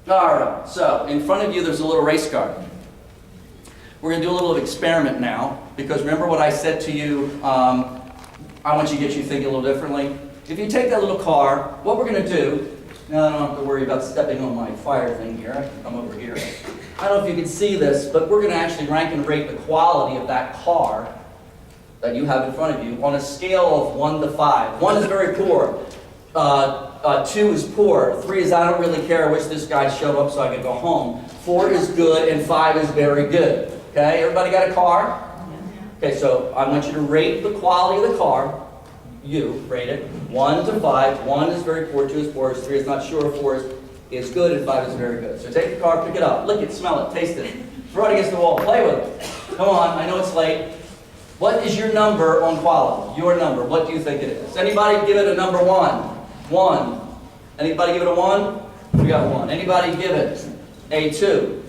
All right, so in front of you there's a little race car. We're going to do a little experiment now, because remember what I said to you, I want you to get you thinking a little differently. If you take that little car, what we're going to do, now I don't have to worry about stepping on my fire thing here, I can come over here. I don't know if you can see this, but we're going to actually rank and rate the quality of that car that you have in front of you on a scale of 1 to 5. 1 is very poor. 2 is poor. 3 is I don't really care. I wish this guy showed up so I could go home. 4 is good, and 5 is very good. Okay, everybody got a car? Okay, so I want you to rate the quality of the car. You rate it 1 to 5. 1 is very poor, 2 is poor, 3 is not sure, 4 is good, and 5 is very good. So take the car, pick it up, lick it, smell it, taste it, throw it against the wall, play with it. Come on, I know it's late. What is your number on quality? Your number, what do you think it is? Anybody give it a number 1? 1. Anybody give it a 1? We got 1. Anybody give it a 2?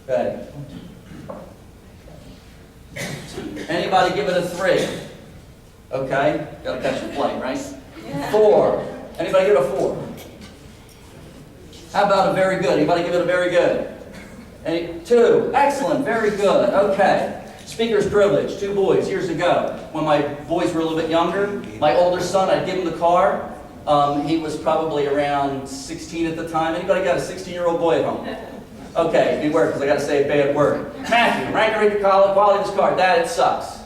Okay. Anybody give it a 3? Okay, gotta catch your plane, right? 4. Anybody give it a 4? How about a very good? Anybody give it a very good? 2. Excellent, very good. Okay. Speaker's privilege. 2 boys years ago. When my boys were a little bit younger, my older son, I'd give him the car. He was probably around 16 at the time. Anybody got a 16-year-old boy at home? Okay, beware, because I got to say a bad word. Matthew, rank and rate the quality of this car. Dad, it sucks.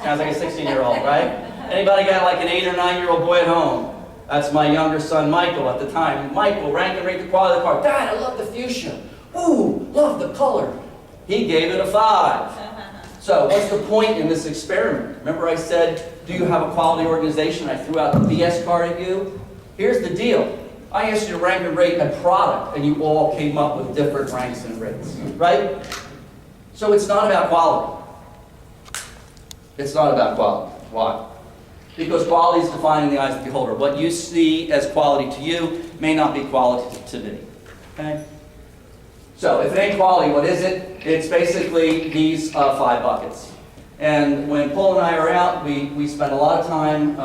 Sounds like a 16-year-old, right? Anybody got like an 8 or 9-year-old boy at home? That's my younger son, Michael, at the time. Michael, rank and rate the quality of the car. Dad, I love the fuchsia. Ooh, love the color. He gave it a 5. So, what's the point in this experiment? Remember I said, do you have a quality organization? I threw out the BS card at you. Here's the deal. I asked you to rank and rate a product, and you all came up with different ranks and rates, right? So it's not about quality. It's not about quality. Why? Because quality is defined in the eyes of the beholder. What you see as quality to you may not be quality to me. Okay? So if it ain't quality, what is it? It's basically these 5 buckets. And when Paul and I are out, we spend a lot of time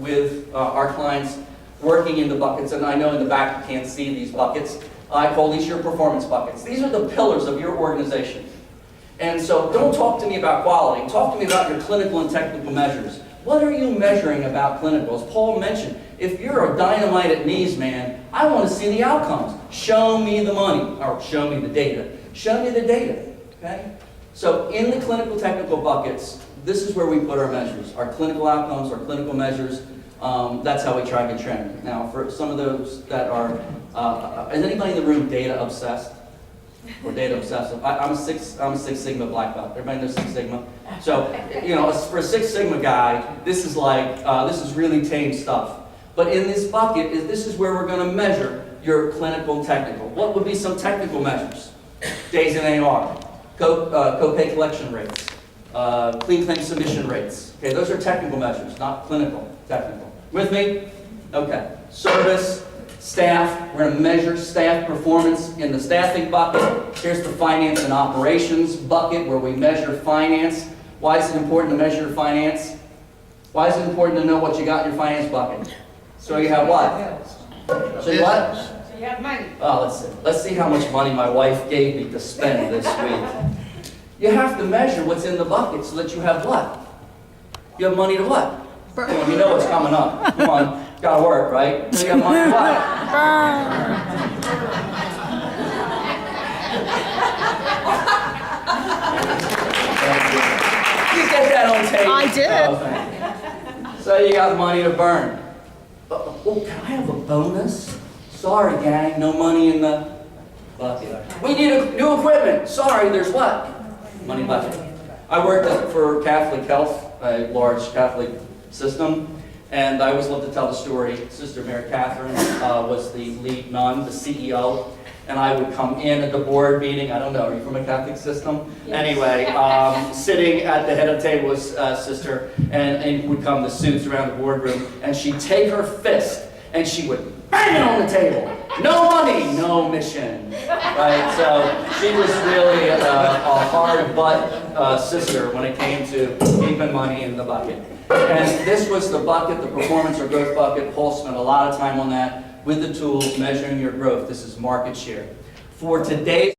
with our clients working in the buckets. And I know in the back you can't see these buckets. I call these your performance buckets. These are the pillars of your organization. And so don't talk to me about quality. Talk to me about your clinical and technical measures. What are you measuring about clinical? As Paul mentioned, if you're a dynamite at knees man, I want to see the outcomes. Show me the money, or show me the data. Show me the data, okay? So in the clinical technical buckets, this is where we put our measures. Our clinical outcomes, our clinical measures, that's how we track and trend. Now, for some of those that are, is anybody in the room data obsessed? Or data obsessive? I'm a Six Sigma black belt. Everybody knows Six Sigma? So, you know, for a Six Sigma guy, this is like, this is really tame stuff. But in this bucket, this is where we're going to measure your clinical and technical. What would be some technical measures? Days in AR, copay collection rates, clean claim submission rates. Okay, those are technical measures, not clinical, technical. With me? Okay. Service, staff, we're going to measure staff performance in the staffing bucket. Here's the finance and operations bucket where we measure finance. Why is it important to measure finance? Why is it important to know what you got in your finance bucket? So you have what? So you what? So you have money. Oh, let's see how much money my wife gave me to spend this week. You have to measure what's in the bucket so that you have what? You have money to what? Well, you know what's coming up. Come on, gotta work, right? So you have money to what? You get that on tape. I did. Oh, thank you. So you got money to burn. Oh, can I have a bonus? Sorry, gang, no money in the bucket. We need new equipment. Sorry, there's what? Money bucket. I worked for Catholic Health, a large Catholic system, and I always love to tell the story. Sister Mary Catherine was the lead nun, the CEO, and I would come in at the board meeting. I don't know, are you from a Catholic system? Yes. Anyway, sitting at the head of the table was Sister, and would come the suits around the boardroom, and she'd take her fist, and she would bang it on the table. No money, no mission. Right? So she was really a hard butt sister when it came to keeping money in the bucket. And this was the bucket, the performance or growth bucket. Paul spent a lot of time on that. with the tools measuring your growth. This is market share. For today's